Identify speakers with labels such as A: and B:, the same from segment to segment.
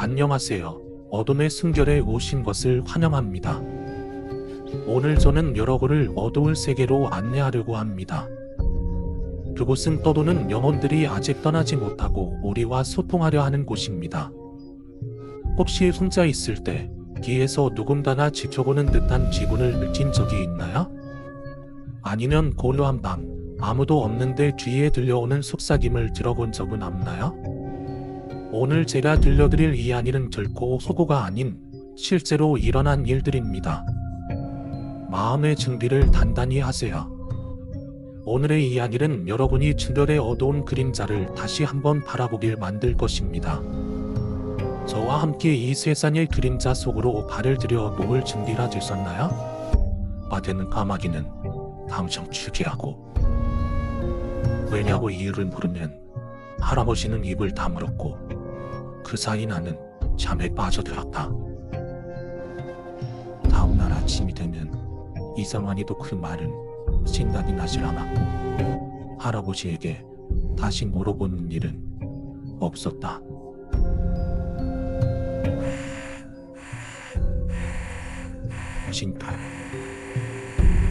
A: 안녕하세요. 어둠의 숨결에 오신 것을 환영합니다. 오늘 저는 여러분을 어두운 세계로 안내하려고 합니다. 그곳은 떠도는 영혼들이 아직 떠나지 못하고 우리와 소통하려 하는 곳입니다. 혹시 혼자 있을 때 뒤에서 누군가가 지켜보는 듯한 기분을 느낀 적이 있나요? 아니면 고요한 밤 아무도 없는데 뒤에 들려오는 속삭임을 들어본 적은 없나요? 오늘 제가 들려드릴 이야기는 결코 호구가 아닌 실제로 일어난 일들입니다. 마음의 준비를 단단히 하세요. 오늘의 이야기는 여러분이 주변의 어두운 그림자를 다시 한번 바라보길 만들 것입니다. 저와 함께 이 세상의 그림자 속으로 발을 들여 놓을 준비가 되셨나요? 바다는 까마귀는 당장 죽이라고. 왜냐고 이유를 물으면 할아버지는 입을 다물었고 그 사이 나는 잠에 빠져들었다. 다음날 아침이 되면 이상하니도 그 말은 생각이 나질 않았고 할아버지에게 다시 물어보는 일은 없었다. 진짜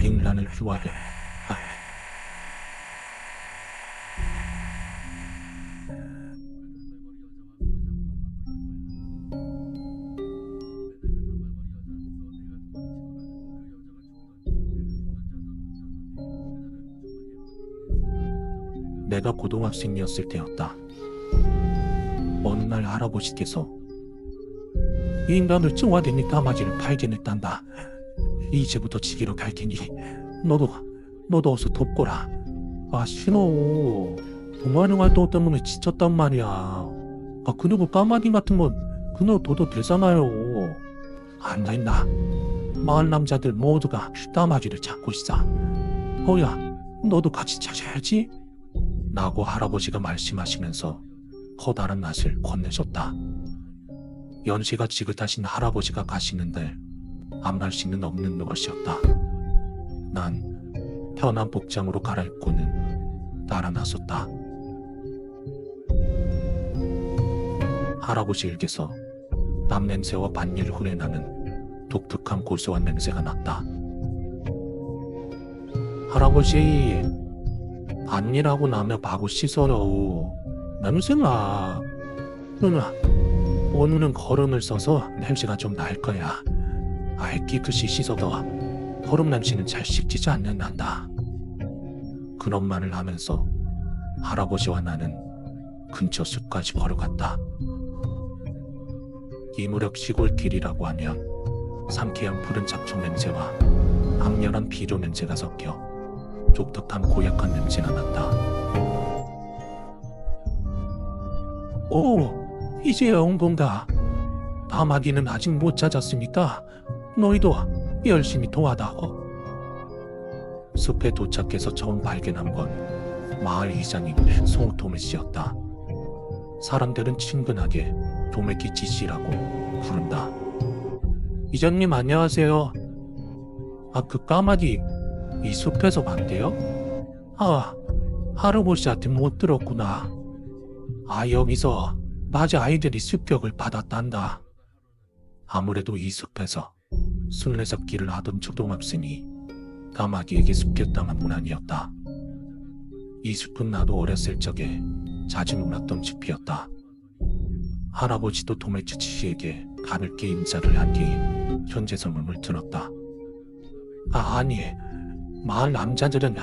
A: 인간을 좋아해. 내가 고등학생이었을 때였다. 어느 날 할아버지께서 이 인간을 좋아하니 까마귀를 발견했단다. 이제부터 지기로 갈 테니 너도 어서 돕거라. 아 싫어. 동아령 활동 때문에 지쳤단 말이야. 아 그리고 까마귀 같은 건 그녀 둬도 되잖아요. 안 된다. 마을 남자들 모두가 까마귀를 찾고 있어. 어야 너도 같이 찾아야지. 라고 할아버지가 말씀하시면서 커다란 낫을 건네줬다. 연세가 지긋하신 할아버지가 가시는데 앞날 수는 없는 것이었다. 난 편한 복장으로 갈아입고는 따라 나섰다. 할아버지에게서 땀 냄새와 반일 후에 나는 독특한 고소한 냄새가 났다. 할아버지, 반일하고 나면 바고 씻어요. 냄새나. 누나, 오늘은 거름을 써서 냄새가 좀 날 거야. 아이 깨끗이 씻어도 거름 냄새는 잘 씻기지 않는단다. 그런 말을 하면서 할아버지와 나는 근처 숲까지 걸어갔다. 이무력 시골길이라고 하면 상쾌한 푸른 잡초 냄새와 강렬한 비료 냄새가 섞여 독특한 고약한 냄새가 난다. 오, 이제야 온 건가? 까마귀는 아직 못 찾았으니까 너희도 열심히 도와다오. 숲에 도착해서 처음 발견한 건 마을 이장인 송도매씨였다. 사람들은 친근하게 도매끼 지씨라고 부른다. 이장님 안녕하세요. 아 그 까마귀 이 숲에서 봤대요? 아, 할아버지한테 못 들었구나. 아, 여기서 낮에 아이들이 습격을 받았단다. 아무래도 이 숲에서 술래잡기를 하던 초등학생이 까마귀에게 습격당한 모양이었다. 이 숲은 나도 어렸을 적에 자주 놀았던 숲이었다. 할아버지도 도매치 씨에게 가볍게 인사를 한 뒤 현재 성음을 들었다. 아, 아니. 마을 남자들은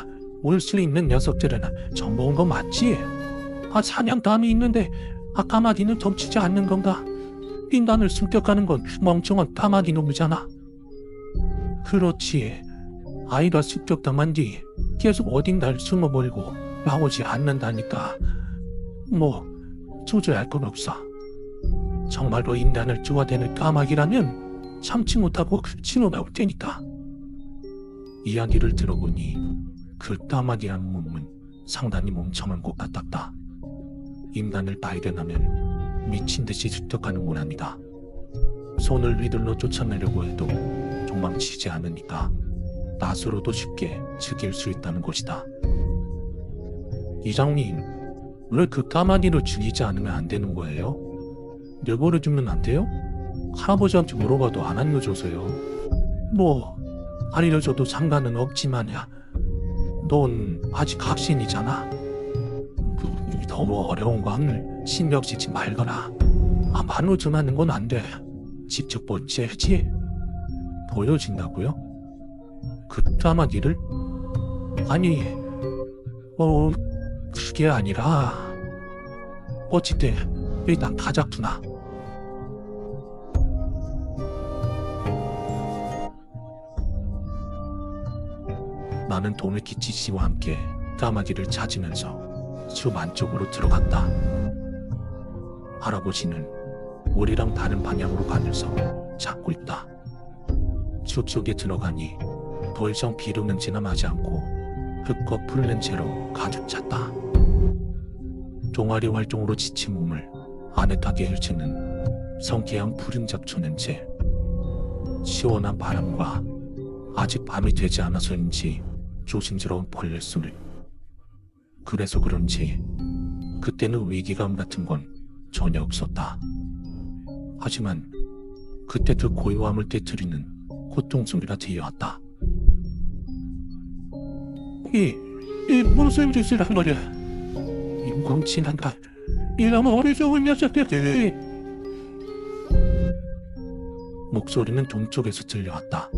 A: 올 수 있는 녀석들은 전부 온 거 맞지? 아 사냥감이 있는데 까마귀는 덮치지 않는 건가? 인간을 습격하는 건 멍청한 까마귀 놈이잖아. 그렇지. 아이가 습격당한 뒤 계속 어딘가를 숨어버리고 나오지 않는다니까. 뭐 주저할 건 없어. 정말로 인간을 좋아대는 까마귀라면 참지 못하고 신호 나올 테니까. 이야기를 들어보니 그 까마귀라는 몸은 상당히 멍청한 것 같았다. 인간을 발견하면 미친듯이 습격하는 모양이다. 손을 휘둘러 쫓아내려고 해도 도망치지 않으니까 낫으로도 쉽게 죽일 수 있다는 것이다. 이장님, 왜 그 까마귀를 죽이지 않으면 안 되는 거예요? 내버려두면 안 돼요? 할아버지한테 물어봐도 안 알려줘서요. 뭐 알려줘도 상관은 없지만야. 넌 아직 학생이잖아. 너무 어려운 건 신경 쓰지 말거라. 말로좀 건 안 돼. 직접 보여야지. 보여진다고요? 그 드라마기를? 아니, 그게 아니라 어찌돼 일단 가자꾸나. 나는 도메키치 씨와 함께 까마귀를 찾으면서 숲 안쪽으로 들어갔다. 할아버지는 우리랑 다른 방향으로 가면서 찾고 있다. 숲 속에 들어가니 더 이상 비료 냄새나 나지 않고 흙과 풀 냄새로 가득 찼다. 동아리 활동으로 지친 몸을 아늑하게 펼치는 성게향 푸른 잡초 냄새, 시원한 바람과 아직 밤이 되지 않아서인지 조심스러운 벌레 소리. 그래서 그런지 그때는 위기감 같은 건 전혀 없었다. 하지만 그때 그 고요함을 깨트리는 고통 소리가 들려왔다. 이 무슨 짓을 한 거냐? 인공지능가 이러면 어리석은 녀석들이. 목소리는 동쪽에서 들려왔다.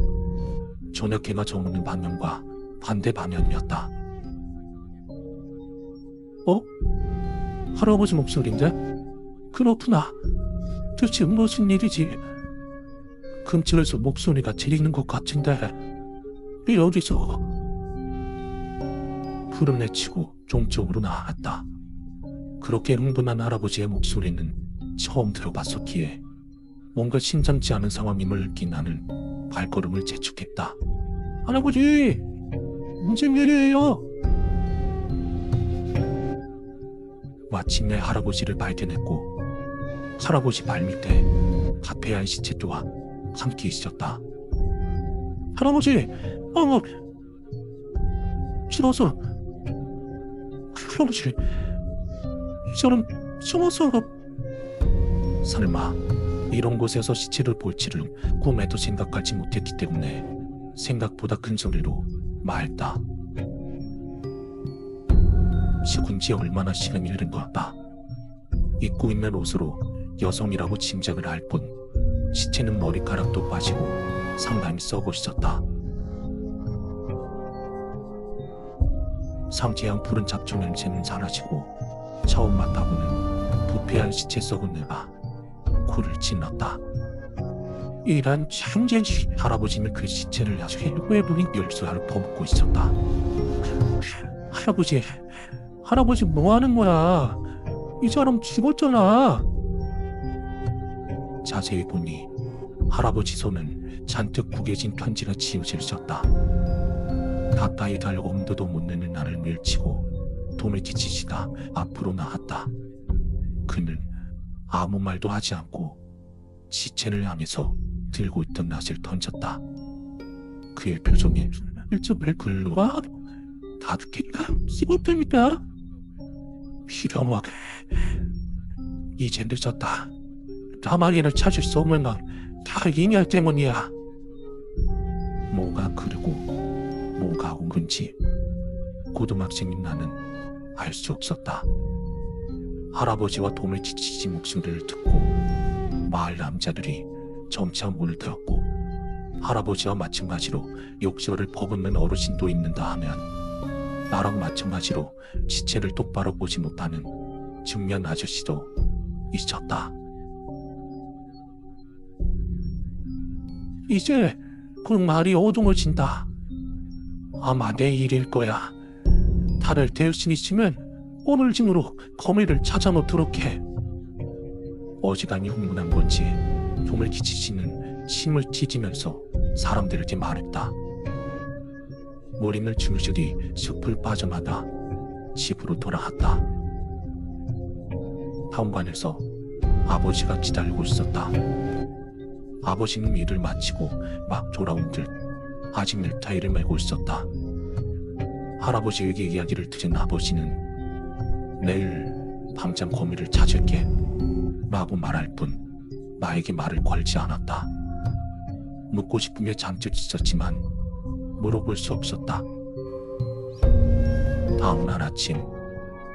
A: 저녁 해가 저무는 방향과 반대 방향이었다. 할아버지 목소리인데? 그렇구나. 대체 무슨 일이지? 근처에서 목소리가 들리는 것 같은데 이 어디서? 푸른 내치고 종쪽으로 나아갔다. 그렇게 흥분한 할아버지의 목소리는 처음 들어봤었기에 뭔가 심상치 않은 상황임을 느낀 나는 발걸음을 재촉했다. 할아버지! 무슨 일이에요? 마침내 할아버지를 발견했고 할아버지 발밑에 카페아의 시체 또한 함께 있었다. 할아버지! 싫어서 할아버지 저는 숨어서. 설마 이런 곳에서 시체를 볼지를 꿈에도 생각하지 못했기 때문에 생각보다 큰 소리로 말했다. 죽은 지 얼마나 시간이 흐른 걸까. 입고 있는 옷으로 여성이라고 짐작을 할 뿐 시체는 머리카락도 빠지고 상당히 썩어 있었다. 상태양 푸른 잡초 냄새는 사라지고 처음 맡아보는 부패한 시체 썩은 내가 코를 찔렀다. 이란 창제시. 할아버지는 그 시체를 아주 외부인 열쇠하러 퍼붓고 있었다. 할아버지 뭐 하는 거야? 이 사람 죽었잖아. 자세히 보니 할아버지 손은 잔뜩 구겨진 편지가 치우쳐 있었다. 가까이 달 엄두도 못 내는 나를 밀치고 도메키치 씨가 앞으로 나왔다. 그는 아무 말도 하지 않고 시체를 향해서 들고 있던 낫을 던졌다. 그의 표정에 일점을 글로와 가득했다. 씹었다니까. 필요하게 이제 늦었다. 까마귀를 찾을 수 없는 건 다 이녀 때문이야. 뭐가 그리고 뭐가 온 건지 고등학생인 나는 알 수 없었다. 할아버지와 도메키치 씨 목소리를 듣고 마을 남자들이 점차 몰려들었고 할아버지와 마찬가지로 욕설을 퍼붓는 어르신도 있는다 하면 나랑 마찬가지로 시체를 똑바로 보지 못하는 중년 아저씨도 있었다. 이제 그 말이 어두워진다. 아마 내일일 거야. 달을 댈 수 있으면 오늘 중으로 거미를 찾아놓도록 해. 어지간히 흥분한 건지 도메키치 씨는 침을 찢으면서 사람들에게 말했다. 머리를 줄줄이 숲을 빠져나가 집으로 돌아갔다. 현관에서 아버지가 기다리고 있었다. 아버지는 일을 마치고 막 돌아온 듯 아직 넥타이를 메고 있었다. 할아버지에게 이야기를 들은 아버지는 내일 당장 거미를 찾을게. 라고 말할 뿐 나에게 말을 걸지 않았다. 묻고 싶으며 잔뜩 있었지만 물어볼 수 없었다. 다음날 아침,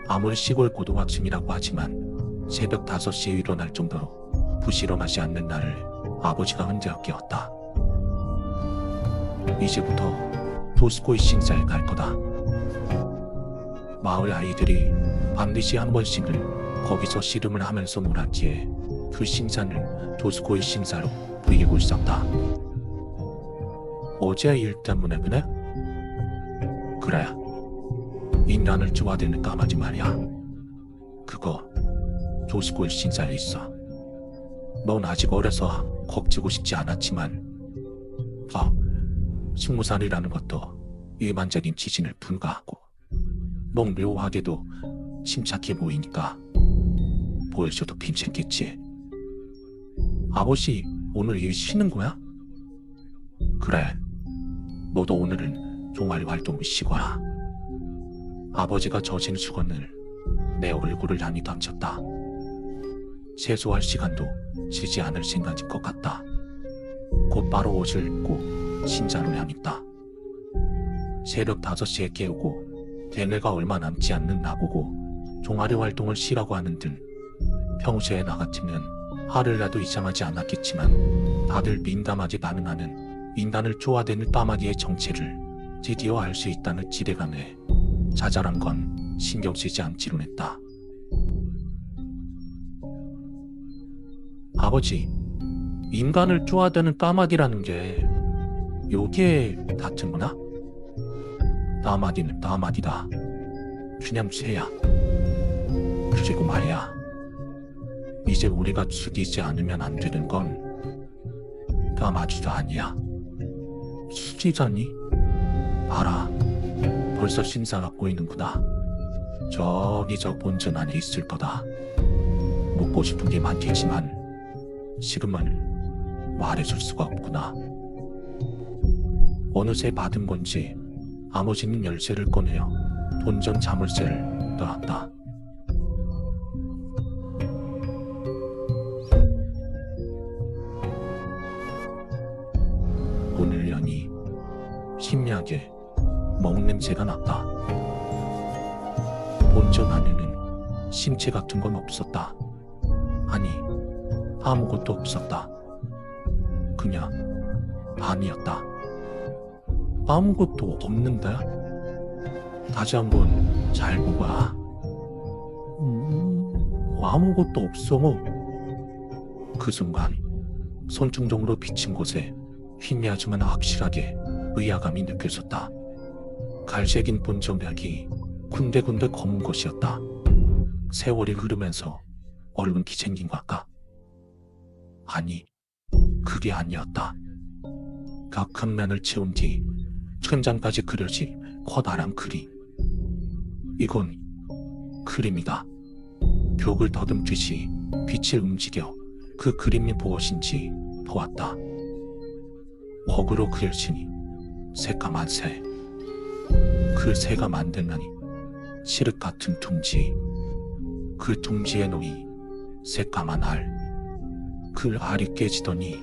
A: 아무리 시골 고등학생이라고 하지만 새벽 5시에 일어날 정도로 부지런하지 않는 나를 아버지가 혼자 깨웠다. 이제부터 도스코이 신사에 갈 거다. 마을 아이들이 반드시 한 번씩은 거기서 씨름을 하면서 놀았기에 그 신사는 도스코이 신사로 불리고 있었다. 어제 일 때문에 그래? 그래. 인간을 쪼아대는 까마귀 말이야. 그거 도스코이 신사에 있어. 넌 아직 어려서 겁지고 싶지 않았지만 20살이라는 것도 일반적인 지진을 불가하고 넌 묘하게도 침착해 보이니까 보여줘도 괜찮겠지. 아버지 오늘 일 쉬는 거야? 그래. 너도 오늘은 종아리 활동을 쉬거라. 아버지가 젖은 수건을 내 얼굴을 향해 던졌다. 세수할 시간도 지지 않을 생각인 것 같다. 곧바로 옷을 입고 신사로 향했다. 새벽 5시에 깨우고 대뇌가 얼마 남지 않는 나보고 종아리 활동을 쉬라고 하는 등 평소에 나 같으면 화를 내도 이상하지 않았겠지만 다들 민감하게 반응하는 인간을 쪼아대는 까마귀의 정체를 드디어 알 수 있다는 기대감에 자잘한 건 신경 쓰지 않기로 했다. 아버지, 인간을 쪼아대는 까마귀라는 게 여기에 닿는구나? 까마귀는 까마귀다. 그냥 새야. 그리고 말이야. 이제 우리가 죽이지 않으면 안 되는 건 까마귀가 아니야. 수지자니? 알아. 벌써 신사가 보이는구나. 저기 저 본전 안에 있을 거다. 묻고 싶은 게 많겠지만 지금은 말해줄 수가 없구나. 어느새 받은 건지 아버지는 열쇠를 꺼내어 본전 자물쇠를 넣었다. 문을 여니 신기하게 먹는 냄새가 났다. 본전 안에는 신체 같은 건 없었다. 아니, 아무것도 없었다. 그냥 밤이었다. 아무것도 없는데? 다시 한번 잘 보봐. 아무것도 없어. 그 순간 손등정으로 비친 곳에 희미하지만 확실하게 의아감이 느껴졌다. 갈색인 본전벽이 군데군데 검은 곳이었다. 세월이 흐르면서 얼룩이 생긴 걸까? 아니, 그게 아니었다. 각 면을 채운 뒤 천장까지 그려진 커다란 그림. 이건 그림이다. 벽을 더듬듯이 빛을 움직여 그 그림이 무엇인지 보았다. 거꾸로 그려지니 새까만 새. 그 새가 만들라니 칠흑 같은 둥지. 그 둥지에 놓이 새까만 알. 그 알이 깨지더니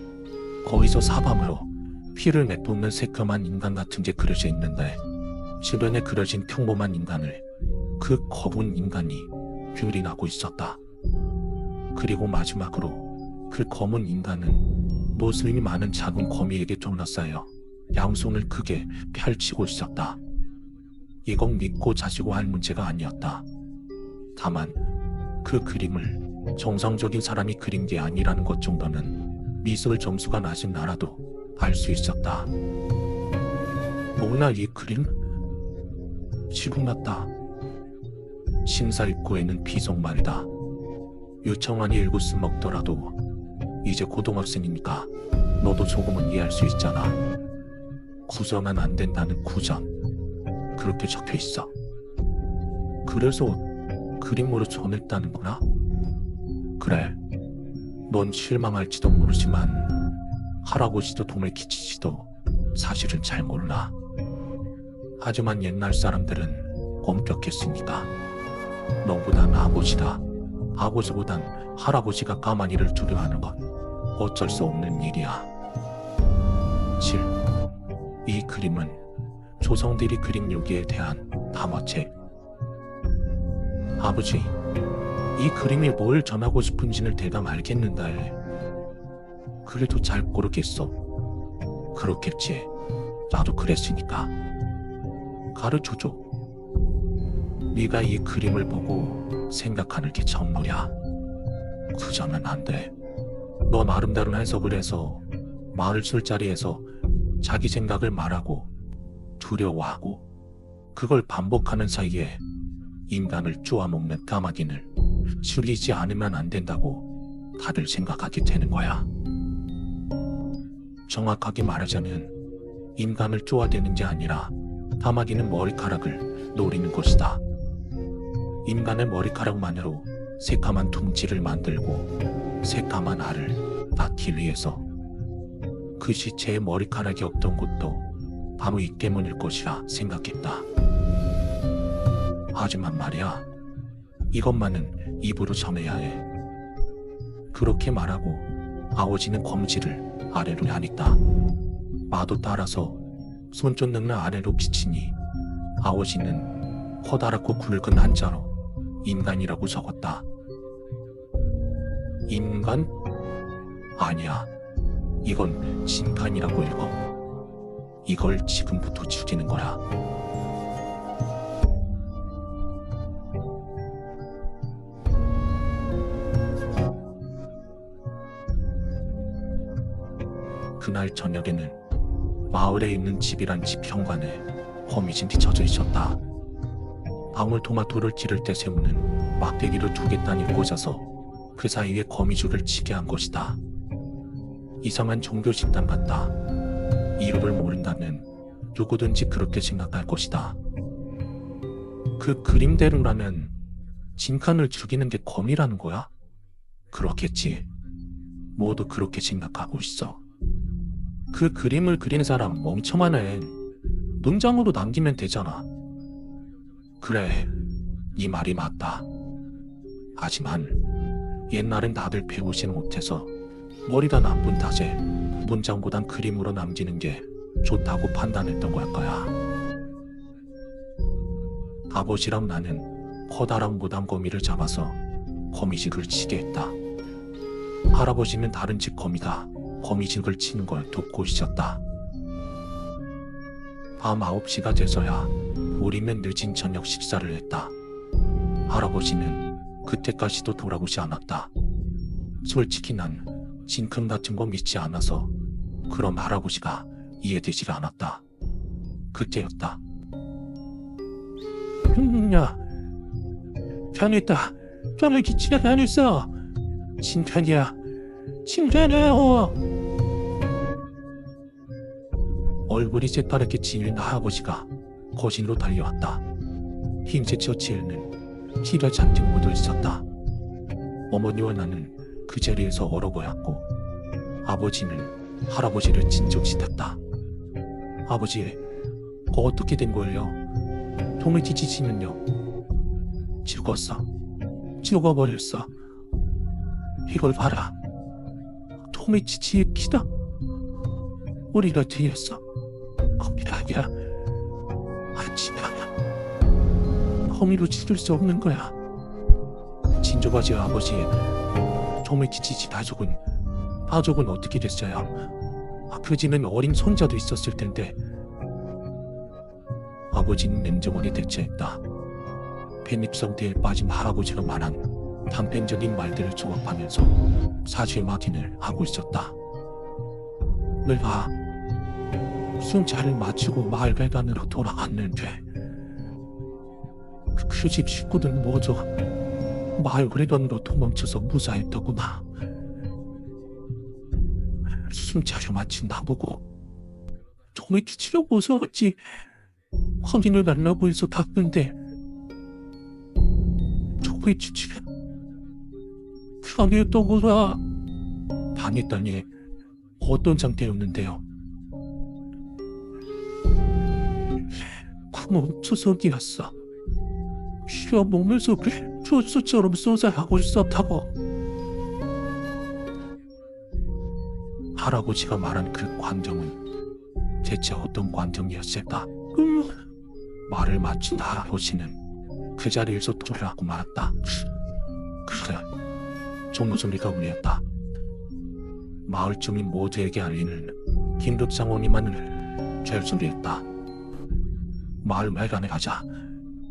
A: 거기서 사방으로 피를 내뿜는 새까만 인간 같은 게 그려져 있는데 주변에 그려진 평범한 인간을 그 검은 인간이 뷰링하고 있었다. 그리고 마지막으로 그 검은 인간은 노슬림이 많은 작은 거미에게 둘러싸여 양손을 크게 펼치고 있었다. 이건 믿고 자시고 할 문제가 아니었다. 다만 그 그림을 정상적인 사람이 그린 게 아니라는 것 정도는 미술 점수가 낮은 나라도 알 수 있었다. 뭐나 이 그림? 지금 났다. 신사 입구에는 비석말이다. 유청환이 일구 쓰먹더라도 이제 고등학생이니까 너도 조금은 이해할 수 있잖아. 구전은 안 된다는 구전. 그렇게 적혀 있어. 그래서 그림으로 전했다는구나? 그래. 넌 실망할지도 모르지만 할아버지도 돈을 끼치지도 사실은 잘 몰라. 하지만 옛날 사람들은 엄격했으니까 너보단 아버지다. 아버지보단 할아버지가 까마귀를 두려워하는 건 어쩔 수 없는 일이야. 7. 이 그림은 조성들이 그린 요기에 대한 담화책. 아버지, 이 그림이 뭘 전하고 싶은지는 대강 알겠는데 그래도 잘 모르겠어. 그렇겠지. 나도 그랬으니까. 가르쳐줘. 네가 이 그림을 보고 생각하는 게 전부야. 그저는 안 돼. 넌 아름다운 해석을 해서 마을 술자리에서 자기 생각을 말하고 두려워하고 그걸 반복하는 사이에 인간을 쪼아먹는 까마귀를 죽이지 않으면 안 된다고 다들 생각하게 되는 거야. 정확하게 말하자면 인간을 쪼아대는 게 아니라 까마귀는 머리카락을 노리는 것이다. 인간의 머리카락만으로 새까만 둥지를 만들고 새까만 알을 낳기 위해서 그 시체에 머리카락이 없던 곳도 바로 이 때문일 것이라 생각했다. 하지만 말이야, 이것만은 입으로 전해야 해. 그렇게 말하고 아버지는 검지를 아래로 야니까 마도 따라서 손좀 늙는 아래로 비치니 아버지는 커다랗고 굵은 한자로 인간이라고 적었다. 인간? 아니야. 이건 진간이라고 읽어. 이걸 지금부터 죽이는 거야. 그날 저녁에는 마을에 있는 집이란 집 현관에 거미줄이 쳐져 있었다. 방울토마토를 찌를 때 세우는 막대기를 2개 단위 꽂아서 그 사이에 거미줄을 치게 한 것이다. 이상한 종교 식당 같다. 이유를 모른다면 누구든지 그렇게 생각할 것이다. 그 그림대로라면 진칸을 죽이는 게 검이라는 거야? 그렇겠지. 모두 그렇게 생각하고 있어. 그 그림을 그리는 사람 멍청하네. 문장으로 남기면 되잖아. 그래, 네 말이 맞다. 하지만 옛날엔 다들 배우지 못해서 머리가 나쁜 탓에 문장보단 그림으로 남기는 게 좋다고 판단했던 걸 거야. 아버지랑 나는 커다란 무당거미를 잡아서 거미줄을 치게 했다. 할아버지는 다른 집 거미가 거미줄을 치는 걸 돕고 있었다. 밤 9시가 돼서야 우리는 늦은 저녁 식사를 했다. 할아버지는 그때까지도 돌아오지 않았다. 솔직히 난 진큼 같은 거 믿지 않아서 그럼 할아버지가 이해되질 않았다. 그때였다. 야, 편했다. 편을 기치가 다녔어. 진편이야. 진편해요. 얼굴이 새파랗게 지은 할아버지가 거실로 달려왔다. 흰색 셔츠에는 피가 잔뜩 묻어 있었다. 어머니와 나는 그 자리에서 얼어보였고 아버지는 할아버지를 진정시켰다. 아버지, 어떻게 된 거예요? 동의지 지지는요? 죽었어. 죽어버렸어. 이걸 봐라. 도미치치의 키다. 우리가 뒤였어. 거기라야. 아치야. 허미로 치를 수 없는 거야. 진저바지 아버지, 도미치치 가족은 어떻게 됐어요? 아버지는 어린 손자도 있었을 텐데. 아버지는 냉정하게 대처했다. 팬입 상태에 빠진 할아버지가 말한 단편적인 말들을 조합하면서 사실 확인을 하고 있었다. 내가 순찰을 마치고 마을 회관으로 돌아왔는데 그 집 식구들 모두 마을 회관으로 도망쳐서 무사했더구나. 순찰을 마친 나보고 도미치치로 무서웠지. 확인을 달라고 해서 갔는데 도미치치가 아니었더구나. 당했다니 어떤 상태였는데요? 구멍투석이었어. 쉬어 몸에서 소처럼 쏘사하고 있었다고. 할아버지가 말한 그 광정은 대체 어떤 광정이었을까? 말을 마친 할아버지는 그 자리에서 돌아가고 말았다. 그래, 종소리가 울렸다. 마을 주민 모두에게 알리는 긴급상황이만을 죄소리했다. 마을 말간에 가자.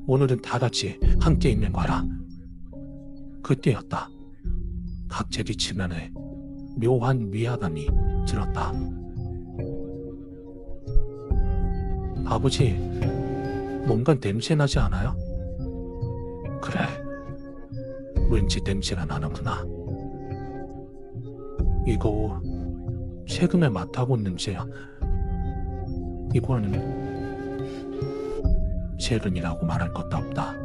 A: 오늘은 다 같이 함께 있는 거라. 그때였다. 갑자기 집안에 묘한 위화감이 들었다. 아버지, 뭔가 냄새 나지 않아요? 그래, 왠지 냄새가 나는구나. 이거 최근에 맡아본 냄새야. 이거는 최근이라고 말할 것도 없다.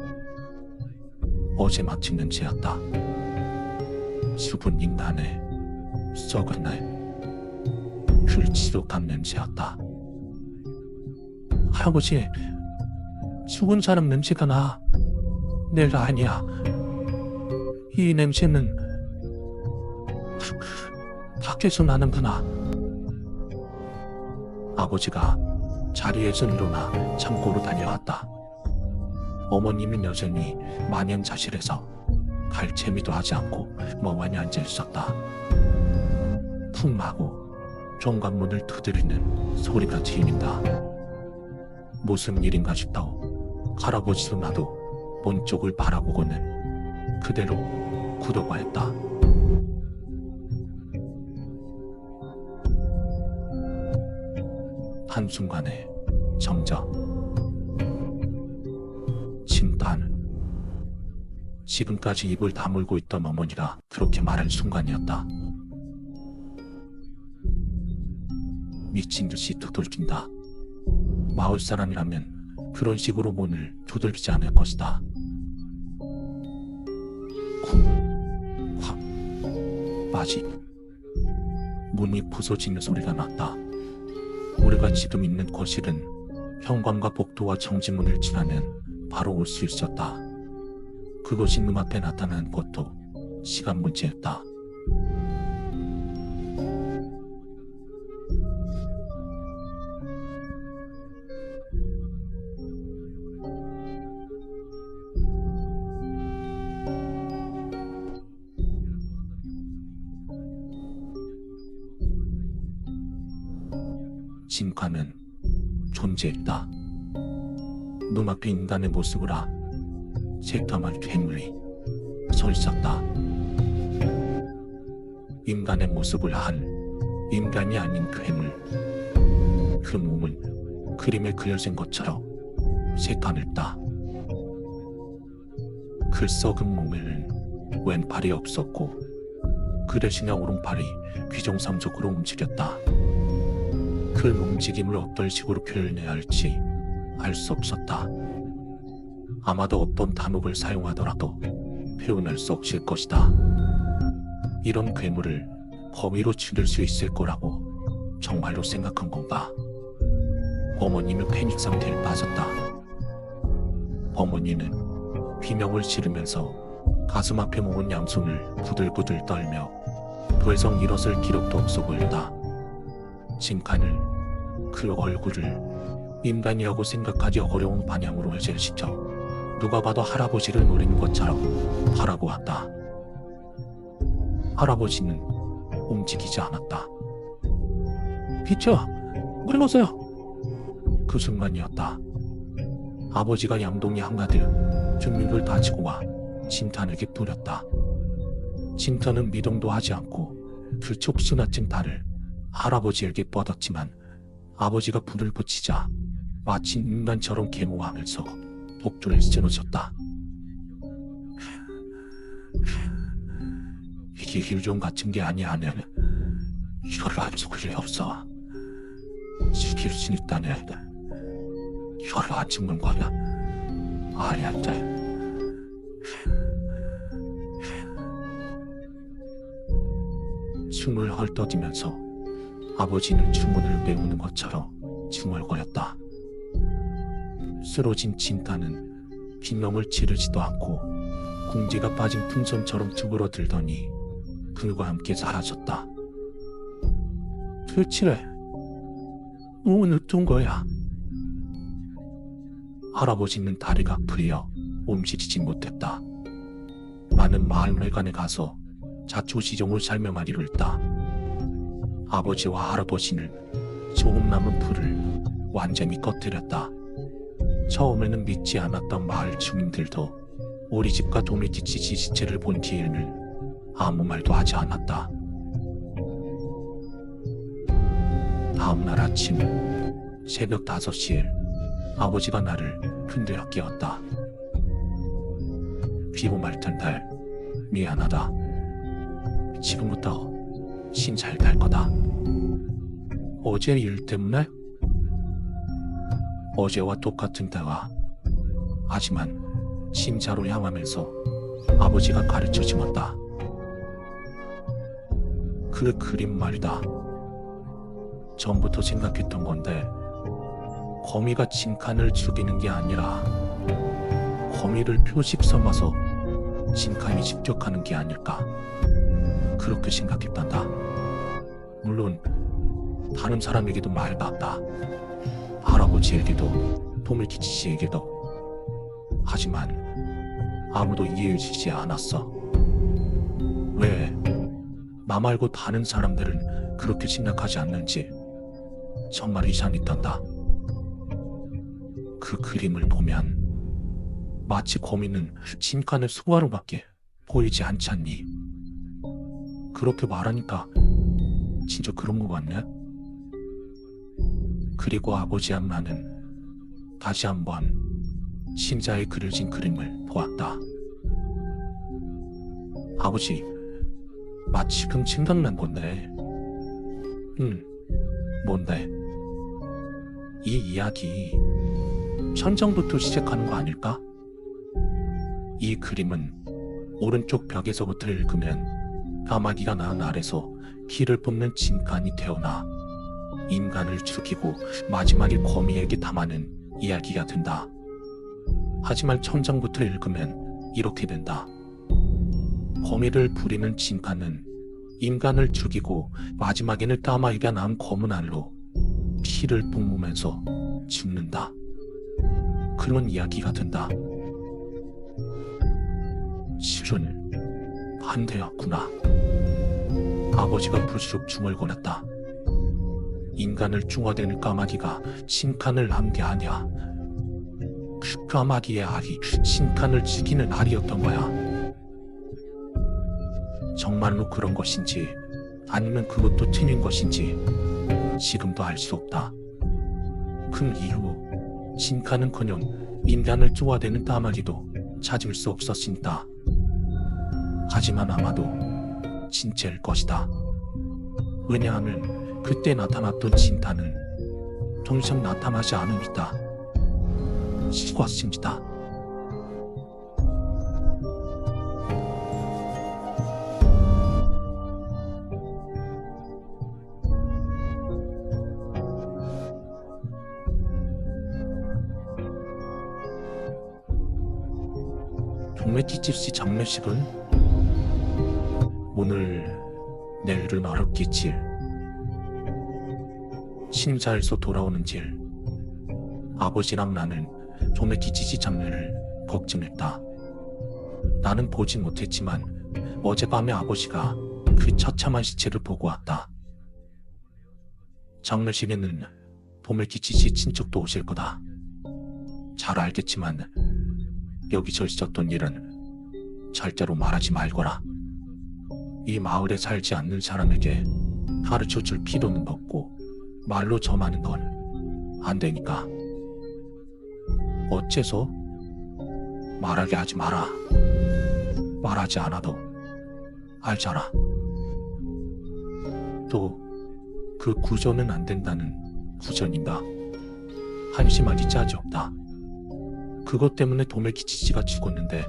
A: 어제 맡은 냄새였다. 수분 인간의 썩은 날, 그 지독한 냄새였다. 할아버지, 죽은 사람 냄새가 나. 내가 아니야. 이 냄새는 밖에서 나는구나. 아버지가 자리에서 일어나 창고로 달려왔다. 어머님은 여전히 만연자실해서 갈 재미도 하지 않고 멍하니 앉아 있었다. 쿵 하고 현관문을 두드리는 소리가 들린다. 무슨 일인가 싶다고 할아버지도 나도 문 쪽을 바라보고는 그대로 굳어가했다. 한순간에 정적, 진탄. 지금까지 입을 다물고 있던 어머니가 그렇게 말할 순간이었다. 미친 듯이 두들긴다. 마을 사람이라면 그런 식으로 문을 두들기지 않을 것이다. 쿵, 확, 빠지. 문이 부서지는 소리가 났다. 우리가 지금 있는 거실은 현관과 복도와 정지문을 지나면 바로 올 수 있었다. 그것이 눈앞에 나타난 것도 시간 문제였다. 진카는 존재했다. 눈앞에 인간의 모습으로 새까만 괴물이 서 있었다. 인간의 모습을 한 인간이 아닌 괴물. 그 몸은 그림에 그려진 것처럼 새까맸다. 그 썩은 몸에는 왼팔이 없었고 그 대신에 오른팔이 귀정상적으로 움직였다. 그 움직임을 어떤 식으로 표현해야 할지 알 수 없었다. 아마도 어떤 단어를 사용하더라도 표현할 수 없을 것이다. 이런 괴물을 거미로 치를 수 있을 거라고 정말로 생각한 건가? 어머님은 패닉 상태에 빠졌다. 어머니는 비명을 지르면서 가슴 앞에 모은 양손을 부들부들 떨며 더 이상 일어설 기력도 없어 보였다. 진칸을 그 얼굴을 인간이라고 생각하기 어려운 방향으로 회전시켜 누가 봐도 할아버지를 노리는 것처럼 바라보았다. 할아버지는 움직이지 않았다. 비켜! 물러서요! 그 순간이었다. 아버지가 양동이 한가득 증류를 다지고 와 진탄에게 뿌렸다. 진탄은 미동도 하지 않고 그 촉수나친 달을 할아버지에게 뻗었지만 아버지가 불을 붙이자 마치 인간처럼 계모하면서 복도를 쓰러졌다. 이게 일종 같은 게 아니하면 혀를 안 죽을 리 없어. 지킬 수 있다네. 혀를 안 죽는 거야. 아니한테. 춤을 헐떡이면서 아버지는 주문을 외우는 것처럼 중얼거렸다. 쓰러진 진타는 비명을 지르지도 않고 궁지가 빠진 풍선처럼 쭈그러들더니 불과 함께 사라졌다. 도대체 오늘 어떤 거야? 할아버지는 다리가 풀려 움직이지 못했다. 나는 마을회관에 가서 자초지종을 설명하기로 했다. 아버지와 할아버지는 조금 남은 불을 완전히 꺼뜨렸다. 처음에는 믿지 않았던 마을 주민들도 우리 집과 도미티치 지지체를 본 뒤에는 아무 말도 하지 않았다. 다음날 아침 새벽 5시에 아버지가 나를 흔들어 깨웠다. 비고 말 텐데 미안하다. 지금부터 신 잘 갈 거다. 어제 일 때문에? 어제와 똑같은 대화. 하지만 신자로 향하면서 아버지가 가르쳐 주었다. 그 그림 말이다. 전부터 생각했던 건데 거미가 진칸을 죽이는 게 아니라 거미를 표식 삼아서 진칸이 습격하는 게 아닐까 그렇게 생각했단다. 물론 다른 사람에게도 말봤다. 할아버지에게도 도미키치 씨에게도. 하지만 아무도 이해해주지 않았어. 왜 나 말고 다른 사람들은 그렇게 생각하지 않는지 정말 이상했단다. 그 그림을 보면 마치 거미는 진칸의 수화로밖에 보이지 않잖니. 그렇게 말하니까 진짜 그런 거 같네. 그리고 아버지 엄마는 다시 한번 신자의 그려진 그림을 보았다. 아버지, 마치금 생각난 건데. 뭔데? 이 이야기 천장부터 시작하는 거 아닐까? 이 그림은 오른쪽 벽에서부터 읽으면 까마귀가 낳은 알에서 피를 뿜는 진칸이 태어나 인간을 죽이고 마지막에 거미에게 담아는 이야기가 된다. 하지만 천장부터 읽으면 이렇게 된다. 거미를 부리는 진칸은 인간을 죽이고 마지막에는 까마귀가 낳은 검은 알로 피를 뿜으면서 죽는다. 그런 이야기가 된다. 실은 반대였구나. 아버지가 부스럭 중얼거렸다. 인간을 중화되는 까마귀가 신칸을 한 게 아니야. 그 까마귀의 알이 신칸을 죽이는 알이었던 거야. 정말로 그런 것인지 아니면 그것도 틀린 것인지 지금도 알 수 없다. 그 이후 신칸은커녕 인간을 쪼아대는 까마귀도 찾을 수 없었습니다. 하지만 아마도 진짜일 것이다. 왜냐하면 그때 나타났던 진탄은 더 이상 나타나지 않음이다. 시과심이다. 도메티치씨 장례식은 오늘 내일은 어렵겠지. 신사에서 돌아오는 길 아버지랑 나는 도메티치씨 장례를 걱정했다. 나는 보진 못했지만 어젯밤에 아버지가 그 처참한 시체를 보고 왔다. 장례식에는 도메티치씨 친척도 오실 거다. 잘 알겠지만 여기서 있었던 일은 절대로 말하지 말거라. 이 마을에 살지 않는 사람에게 가르쳐줄 필요는 없고 말로 점하는 건 안 되니까. 어째서? 말하게 하지 마라. 말하지 않아도 알잖아. 또 그 구조는 안 된다는 구전인가? 한심하기 짝이 없다. 그것 때문에 도메키치씨가 죽었는데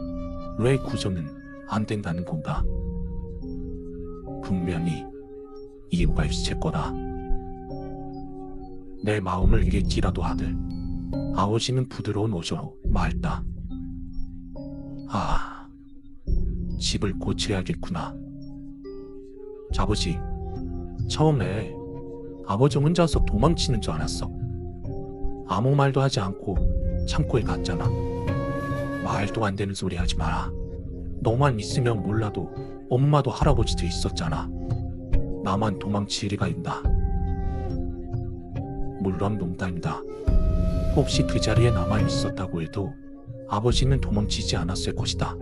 A: 왜 구조는 안 된다는 건가? 분명히 이유가 있을 거다. 내 마음을 읽기라도 하듯 아버지는 부드러운 어조로 말했다. 아, 집을 고쳐야겠구나. 아버지, 처음에 아버지 혼자서 도망치는 줄 알았어. 아무 말도 하지 않고 창고에 갔잖아. 말도 안 되는 소리 하지 마라. 너만 있으면 몰라도 엄마도 할아버지도 있었잖아. 나만 도망칠 리가 있나. 물론 농담이다. 혹시 그 자리에 나만 있었다고 해도 아버지는 도망치지 않았을 것이다.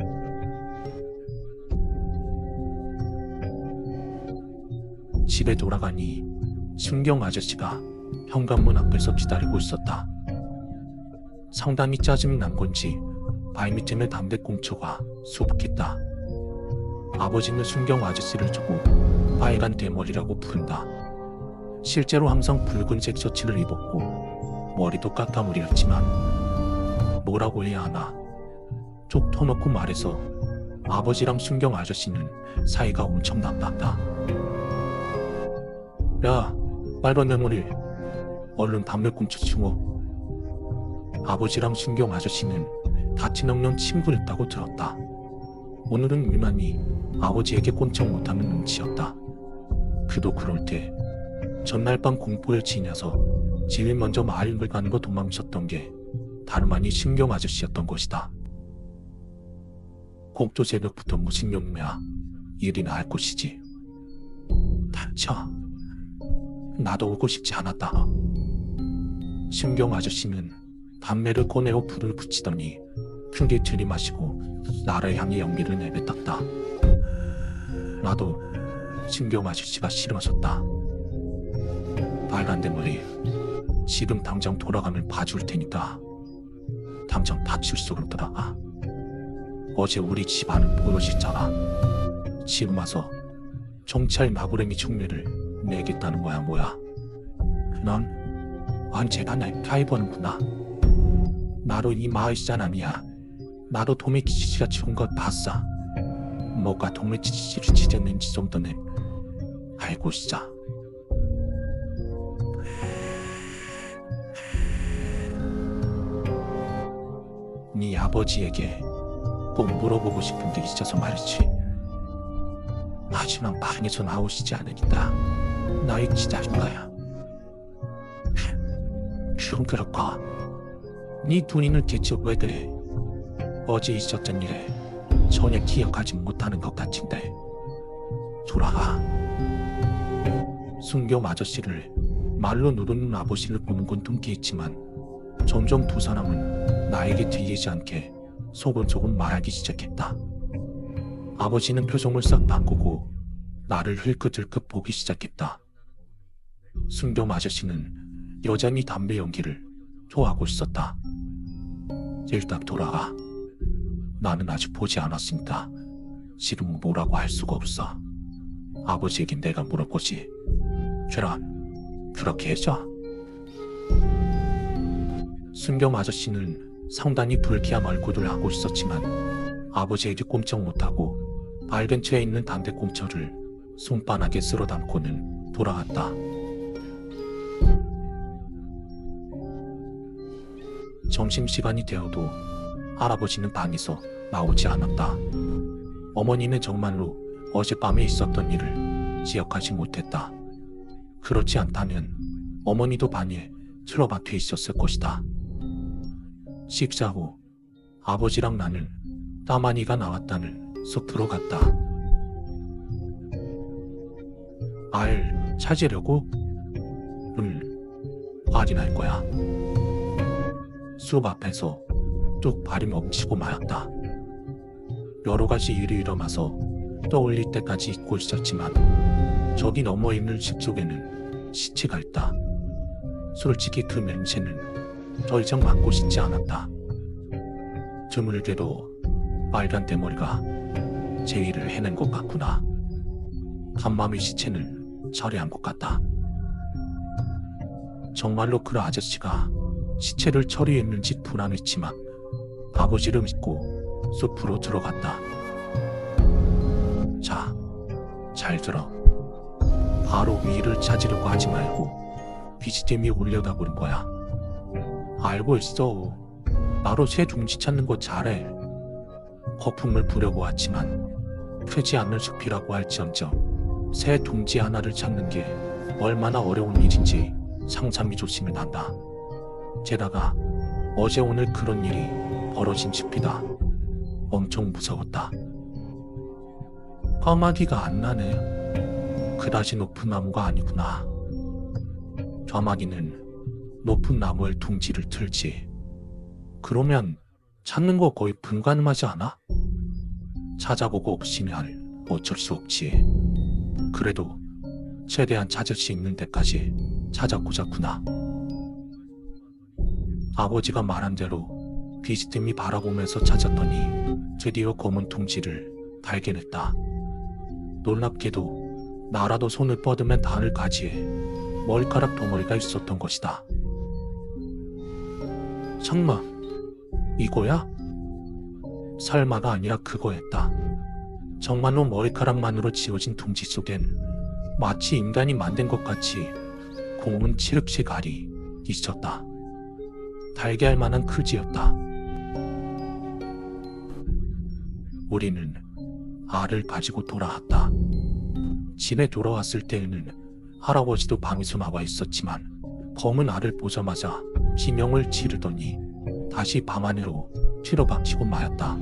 A: 집에 돌아가니 순경 아저씨가 현관문 앞에서 기다리고 있었다. 상당히 짜증이 난 건지 발밑에는 담배꽁초가 수북했다. 아버지는 순경 아저씨를 두고 빨간 대머리라고 부른다. 실제로 항상 붉은색 셔츠를 입었고 머리도 까까머리였지만 뭐라고 해야 하나. 쭉 터놓고 말해서 아버지랑 순경 아저씨는 사이가 엄청 나빴다. 야, 빨간 대머리, 얼른 담배꽁초 치워. 아버지랑 순경 아저씨는 다친 엉녕 친구였다고 들었다. 오늘은 유난히 아버지에게 꼼짝 못하는 눈치였다. 그도 그럴 때 전날 밤 공포에 지냐서 제일 먼저 마을을 가는 거 도망쳤던 게 다름 아닌 순경 아저씨였던 것이다. 공조 새벽부터 무슨 용매야. 일이나 할 것이지. 닥쳐. 나도 오고 싶지 않았다. 순경 아저씨는 담배를 꺼내어 불을 붙이더니 크게 들이마시고 나를 향해 연기를 내뱉었다. 나도 순경 아저씨가 싫어졌다. 빨간 대머리, 지금 당장 돌아가면 봐줄 테니까 당장 파출소로 들어가. 어제 우리 집안을 보여줬잖아. 지금 와서 경찰 마구랭이 총매를 내겠다는 거야 뭐야. 넌 언제나 날 가입하는구나. 나도 이 마을 사람이야. 나도 도매치치가 죽은 것 봤어. 뭐가 도매치치를 지졌는지 정도는 알고 있어. 네 아버지에게 꼭 물어보고 싶은 게 있어서 말이지. 하지만 방에서 나오시지 않으니까 너희 기다린 거야. 그럼 그렇고 네 눈이는 대체 왜 그래? 어제 있었던 일에 전혀 기억하지 못하는 것 같은데. 돌아가. 순경 아저씨를 말로 누르는 아버지를 보는 건 통쾌했지만 점점 두 사람은 나에게 들리지 않게 소곤소곤 말하기 시작했다. 아버지는 표정을 싹 바꾸고 나를 흘끗흘끗 보기 시작했다. 순경 아저씨는 여전히 담배 연기를 좋아하고 있었다. 일단 돌아가. 나는 아직 보지 않았으니까 지금 뭐라고 할 수가 없어. 아버지에겐 내가 물을 거지. 그럼 그렇게 해줘. 순경 아저씨는 상당히 불쾌한 얼굴을 하고 있었지만 아버지에게 꼼짝 못하고 발 근처에 있는 담배꽁초를 손바닥에 쓸어 담고는 돌아갔다. 점심시간이 되어도 할아버지는 방에서 나오지 않았다. 어머니는 정말로 어젯밤에 있었던 일을 기억하지 못했다. 그렇지 않다면 어머니도 방에 틀어박혀 있었을 것이다. 식사 후 아버지랑 나는 따마니가 나왔다는 숲으로 갔다. 알 찾으려고? 확인할 거야. 숲 앞에서 뚝 발이 멈추고 말았다. 여러 가지 일이 일어나서 떠올릴 때까지 잊고 있었지만 저기 넘어 있는 집 쪽에는 시체가 있다. 솔직히 그 냄새는 더 이상 맡고 싶지 않았다. 드물게도 빨간 대머리가 제 일을 해낸 것 같구나. 간밤의 시체는 처리한 것 같다. 정말로 그 아저씨가 시체를 처리했는지 불안했지만 아버지를 믿고 숲으로 들어갔다. 자, 잘 들어. 바로 위를 찾으려고 하지 말고 비지잼이 올려다 보는 거야. 알고 있어. 나로 새 둥지 찾는 거 잘해. 거품을 부려고 왔지만 크지 않는 숲이라고 할지언정 새 둥지 하나를 찾는 게 얼마나 어려운 일인지 상상이 조심이 난다. 게다가 어제 오늘 그런 일이 벌어진 숲이다. 엄청 무서웠다. 까마귀가 안 나네. 그다지 높은 나무가 아니구나. 까마귀는 높은 나무에 둥지를 틀지. 그러면 찾는 거 거의 불가능하지 않아? 찾아보고 없으면 어쩔 수 없지. 그래도 최대한 찾을 수 있는 데까지 찾아보자꾸나. 아버지가 말한 대로 비스듬히 바라보면서 찾았더니 드디어 검은 둥지를 발견했다. 놀랍게도 나라도 손을 뻗으면 닿을 가지에 머리카락 덩어리가 있었던 것이다. 설마 이거야? 설마가 아니라 그거였다. 정말로 머리카락만으로 지어진 둥지 속엔 마치 인간이 만든 것 같이 고운 칠흑색 알이 있었다. 달걀만한 크기였다. 우리는 알을 가지고 돌아왔다. 집에 돌아왔을 때에는 할아버지도 방에서 나와 있었지만 검은 알을 보자마자 비명을 지르더니 다시 방 안으로 틀어박히고 말았다.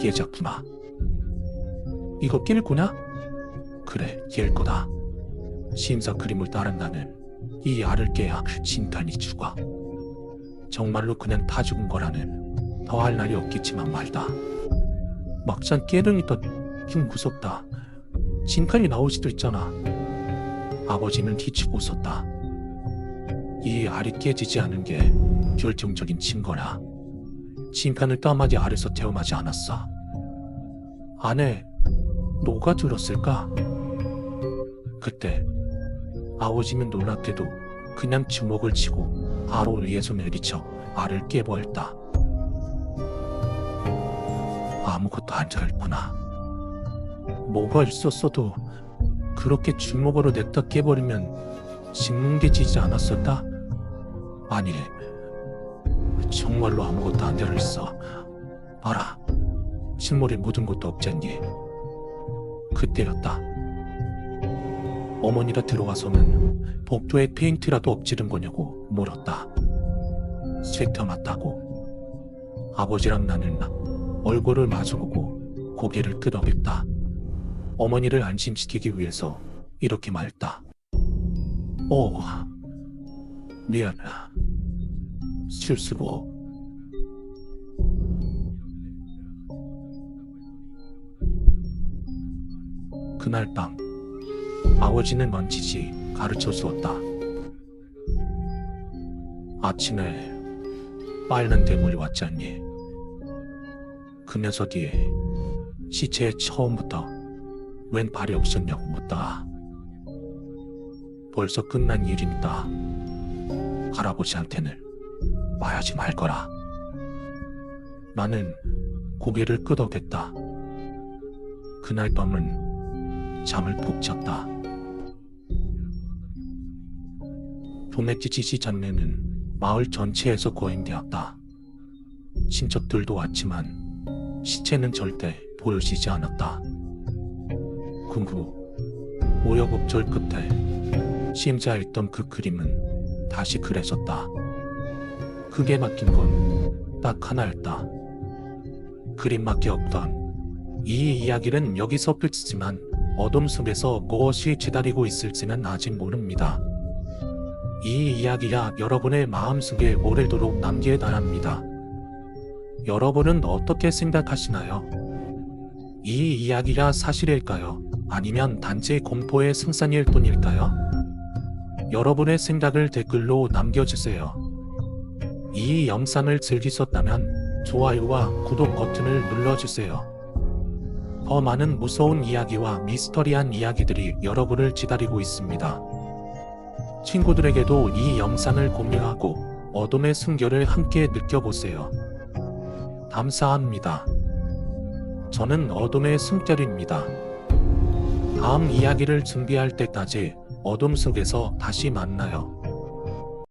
A: 얘자꾸나. 이거 낄 거냐? 그래, 낄 거다. 심사 그림을 따른 나는 이 알을 깨야 진탄이 죽어. 정말로 그냥 타 죽은 거라는 더할 날이 없겠지만 말다. 막상 깨르니 더 무섭다. 진칸이 나올 수도 있잖아. 아버지는 뒤치고 웃었다. 이 알이 깨지지 않은 게 결정적인 증거라. 진칸을 까마귀 알에서 태어나지 않았어. 안에 뭐가 들었을까? 그때 아버지는 놀랍게도 그냥 주먹을 치고 바로 위에서 내리쳐 알을 깨버렸다. 아무것도 안 잘했구나. 뭐가 있었어도 그렇게 주먹으로 냅다 깨버리면 식는 게 지지 않았었다? 아니, 정말로 아무것도 안 들어있어. 봐라, 식물에 묻은 것도 없잖니. 그때였다. 어머니가 들어와서는 복도에 페인트라도 엎지른 거냐고 물었다. 쇠터 맞다고. 아버지랑 나는 얼굴을 마주보고 고개를 끄덕였다. 어머니를 안심시키기 위해서 이렇게 말했다. 미안해. 실수고. 그날 밤 아버지는 먼지지 가르쳐 주었다. 아침에 빨간 대물이 왔잖니. 그 녀석이 시체에 처음부터 웬 발이 없었냐고 묻다. 벌써 끝난 일입니다. 할아버지한테는 말하지 말거라. 나는 고개를 끄덕였다. 그날 밤은 잠을 푹 잤다. 도매지지시 장례는 마을 전체에서 거행되었다. 친척들도 왔지만 시체는 절대 보여지지 않았다. 그 후 우여곡절 끝에 심자했던 그 그림은 다시 그려졌다. 그게 맡긴 건 딱 하나였다. 그림밖에 없던 이 이야기는 여기서 끝이지만 어둠 속에서 무엇이 기다리고 있을지는 아직 모릅니다. 이 이야기가 여러분의 마음속에 오래도록 남기에 달합니다. 여러분은 어떻게 생각하시나요? 이 이야기가 사실일까요? 아니면 단지 공포의 승산일 뿐일까요? 여러분의 생각을 댓글로 남겨주세요. 이 영상을 즐기셨다면 좋아요와 구독 버튼을 눌러주세요. 더 많은 무서운 이야기와 미스터리한 이야기들이 여러분을 기다리고 있습니다. 친구들에게도 이 영상을 공유하고 어둠의 순결을 함께 느껴보세요. 감사합니다. 저는 어둠의 숨결입니다. 다음 이야기를 준비할 때까지 어둠 속에서 다시 만나요.